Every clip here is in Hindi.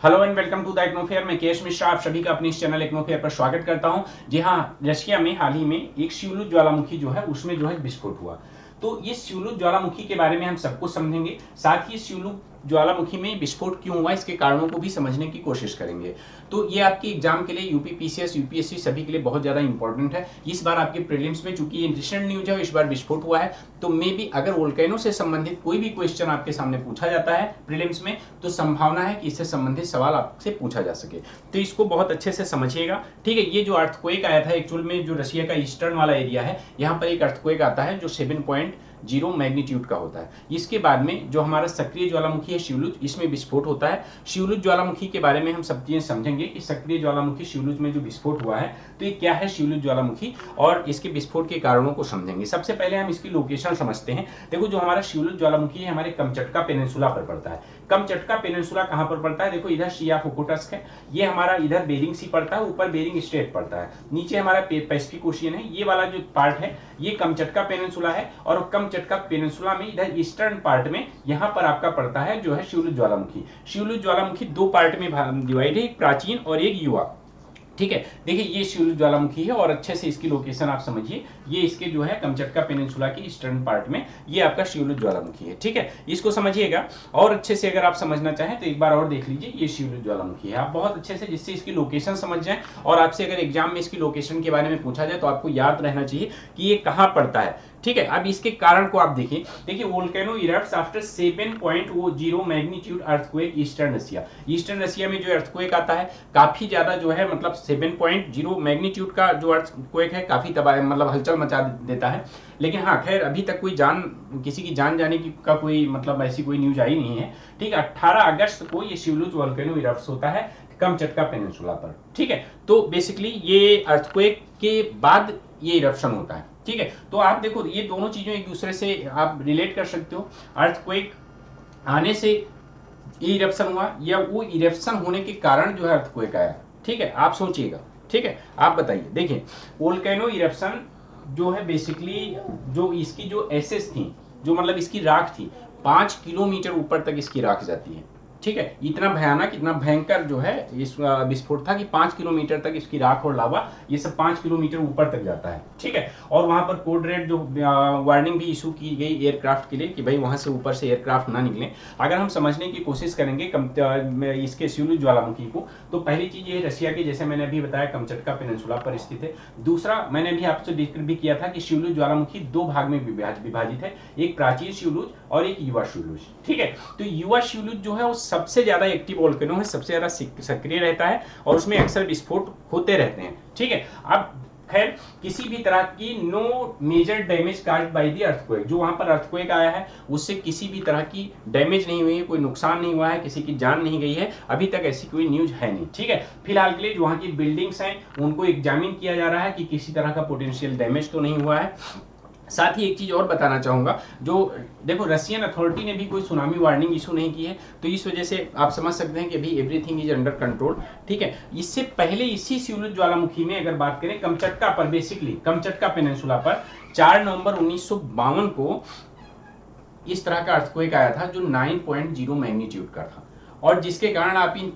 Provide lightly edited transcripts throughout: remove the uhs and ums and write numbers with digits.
Hello and welcome to the एक्नोफेयर। मैं केश मिश्रा आप सभी का अपने इस चैनल एक्नोफेयर पर स्वागत करता हूं। जी हाँ, रशिया में हाल ही में एक शिवलुज ज्वालामुखी जो है उसमें जो है विस्फोट हुआ। तो इस शिवलुज ज्वालामुखी के बारे में हम सब कुछ समझेंगे, साथ ही शिवलुज ज्वालामुखी में विस्फोट क्यों हुआ इसके कारणों को भी समझने की कोशिश करेंगे। तो ये आपके एग्जाम के लिए यूपी पीसीएस यूपीएससी सभी के लिए बहुत ज्यादा इंपॉर्टेंट है। इस बार आपके प्रीलिम्स में चूंकि ये रिसेंट न्यूज है, इस बार विस्फोट हुआ है, तो मे भी अगर वोल्केनो से संबंधित कोई भी क्वेश्चन आपके सामने पूछा जाता है प्रीलिम्स में, तो संभावना है कि इससे संबंधित सवाल आपसे पूछा जा सके। तो इसको बहुत अच्छे से समझिएगा, ठीक है। ये जो अर्थक्वेक आया था एक्चुअल में जो रशिया का ईस्टर्न वाला एरिया है, यहाँ पर एक अर्थक्वेक आता है जो 7.0 मैग्नीट्यूड का होता है। इसके बाद में जो हमारा सक्रिय ज्वालामुखी है शिवलुज, इसमें विस्फोट होता है। शिवलुज ज्वालामुखी के बारे में हम सब चीजें समझेंगे कि सक्रिय ज्वालामुखी शिवलुज में जो विस्फोट हुआ है, तो ये क्या है शिवलुज ज्वालामुखी, और इसके विस्फोट के कारणों को समझेंगे। सबसे पहले हम इसकी लोकेशन समझते हैं। देखो, जो हमारा शिवलुज ज्वालामुखी है हमारे कमचटका पेनिनसुला पर पड़ता है। कमचटका पेनिनसुला कहां पर पड़ता है? देखो, इधर शिया फुकुटस्क है, ये हमारा इधर बेरिंग सी पड़ता है, ऊपर बेरिंग स्ट्रेट पड़ता है, नीचे हमारा पैसिफिक ओशियन है। ये वाला जो पार्ट है ये कमचटका पेनिनसुला है, और कमचटका पेनिनसुला में इधर ईस्टर्न पार्ट में यहां पर आपका पड़ता है जो है शिवलुज ज्वालामुखी। शिवलुज ज्वालामुखी दो पार्ट में डिवाइड है, एक प्राचीन और एक युवा, ठीक है। देखिए, ये शिवलुज ज्वालामुखी है और अच्छे से इसकी लोकेशन आप समझिए। ये इसके जो है कमचटका पेनिनसुला की ईस्टर्न पार्ट में ये आपका शिवलुज ज्वालामुखी है, ठीक है। इसको समझिएगा और अच्छे से अगर आप समझना चाहें तो एक बार और देख लीजिए, ये शिवलुज ज्वालामुखी है। आप बहुत अच्छे से जिससे इसकी लोकेशन समझ जाएं, और आपसे अगर एग्जाम में इसकी लोकेशन के बारे में पूछा जाए तो आपको याद रहना चाहिए कि ये कहां पड़ता है, ठीक है। अब इसके कारण को आप देखिए। देखिए, volcano erupts after 7.0 magnitude earthquake eastern Russia. Eastern Russia में जो अर्थक्वेक आता है काफी ज्यादा जो है, मतलब 7.0 मैग्नीट्यूड का जो अर्थक्वेक है काफी तबाह मतलब हलचल मचा देता है। लेकिन हाँ, खैर अभी तक कोई किसी की जान जाने की का कोई मतलब ऐसी कोई न्यूज आई नहीं है, ठीक है। 18 अगस्त को ये शिवलुज वोल्केनो इरप्ट्स होता है कमचटका पेनिनसुला पर, ठीक है। तो बेसिकली ये अर्थक्वेक के बाद ये इरप्शन होता है, ठीक है। तो आप देखो, ये दोनों चीजें एक दूसरे से आप रिलेट कर सकते हो। अर्थक्वेक आने से ये इरप्शन हुआ, या वो इरप्शन होने के कारण जो है अर्थक्वेक आया, ठीक है। आप सोचिएगा, ठीक है। आप बताइए। देखिए, वोल्केनो इरप्शन जो है बेसिकली जो इसकी जो एसेस थी, जो मतलब इसकी राख थी, 5 किलोमीटर ऊपर तक इसकी राख जाती है, ठीक है। इतना भयानक, इतना भयंकर जो है इस विस्फोट था कि 5 किलोमीटर तक इसकी राख और लावा ये सब 5 किलोमीटर ऊपर तक जाता है, ठीक है। और वहां पर कोड रेड जो वार्निंग भी इशू की गई एयरक्राफ्ट के लिए कि भाई वहां से ऊपर से एयरक्राफ्ट ना निकले। अगर हम समझने की कोशिश करेंगे इसके शिवलुज ज्वालामुखी को, तो पहली चीज ये रशिया के, जैसे मैंने अभी बताया, कमचटका पेनिनसुला पर स्थित है। दूसरा, मैंने अभी आपसे डिस्क्राइब भी किया था कि शिवलुज ज्वालामुखी दो भाग में विभाजित है, एक प्राचीन शिवलुज और एक युवा शिवलुज, ठीक है। तो युवा शिवलुज जो है वो सबसे ज्यादा एक्टिव वोल्केनो है, सबसे ज्यादा सक्रिय रहता है, और उसमें अक्सर विस्फोट होते रहते हैं, ठीक है। अब खैर, किसी भी तरह की no major damage caused by the earthquake, जो वहां पर अर्थक्वेक आया है उससे किसी भी तरह की डैमेज नहीं हुई है, कोई नुकसान नहीं हुआ है, किसी की जान नहीं गई है, अभी तक ऐसी कोई न्यूज है नहीं, ठीक है। फिलहाल के लिए जो वहां की बिल्डिंग्स हैं उनको एग्जामिन किया जा रहा है कि किसी तरह का पोटेंशियल डैमेज तो नहीं हुआ है। साथ ही एक चीज और बताना चाहूंगा, जो देखो, रशियन अथॉरिटी ने भी कोई सुनामी वार्निंग इशू नहीं की है, तो इस वजह से आप समझ सकते हैं कि अभी एवरीथिंग इज अंडर कंट्रोल, ठीक है। इससे पहले इसी शिवलुज ज्वालामुखी में अगर बात करें कमचटका पर, बेसिकली कमचटका पेनिनसुला पर 4 नवंबर 1952 को इस तरह का अर्थक्वेक आया था जो 9.0 मैग्नीट्यूड का था, और जिसके कारण आप इन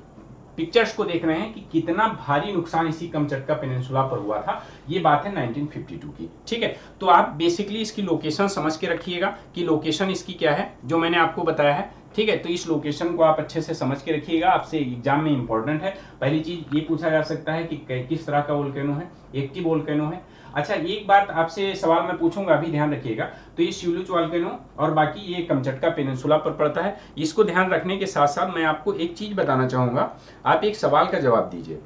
पिक्चर्स को देख रहे हैं कि कितना भारी नुकसान इसी कमचटका पेनिनसुला पर हुआ था। ये बात है 1952 की, ठीक है। तो आप बेसिकली इसकी लोकेशन समझ के रखिएगा कि लोकेशन इसकी क्या है जो मैंने आपको बताया है, ठीक है। तो इस लोकेशन को आप अच्छे से समझ के रखिएगा, आपसे एग्जाम में इंपॉर्टेंट है। पहली चीज ये पूछा जा सकता है कि किस तरह का वोल्केनो है, एक्टिव वोल्केनो है। अच्छा, एक बात आपसे सवाल मैं पूछूंगा, अभी ध्यान रखिएगा। तो ये शिवलुज वोल्केनो और बाकी ये कमचटका पेनिनसुला पर पड़ता है, इसको ध्यान रखने के साथ साथ मैं आपको एक चीज बताना चाहूंगा। आप एक सवाल का जवाब दीजिए।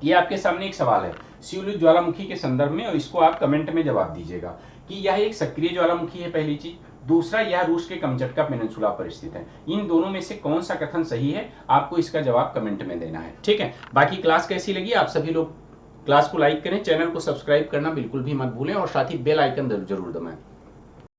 ये आपके सामने एक सवाल है शिवलुज ज्वालामुखी के संदर्भ में, और इसको आप कमेंट में जवाब दीजिएगा कि यह एक सक्रिय ज्वालामुखी है, पहली चीज। दूसरा, यह रूस के कमचटका पेनिनसुला पर स्थित है। इन दोनों में से कौन सा कथन सही है, आपको इसका जवाब कमेंट में देना है, ठीक है। बाकी क्लास कैसी लगी, आप सभी लोग क्लास को लाइक करें, चैनल को सब्सक्राइब करना बिल्कुल भी मत भूलें, और साथ ही बेल आइकन जरूर दबाएं।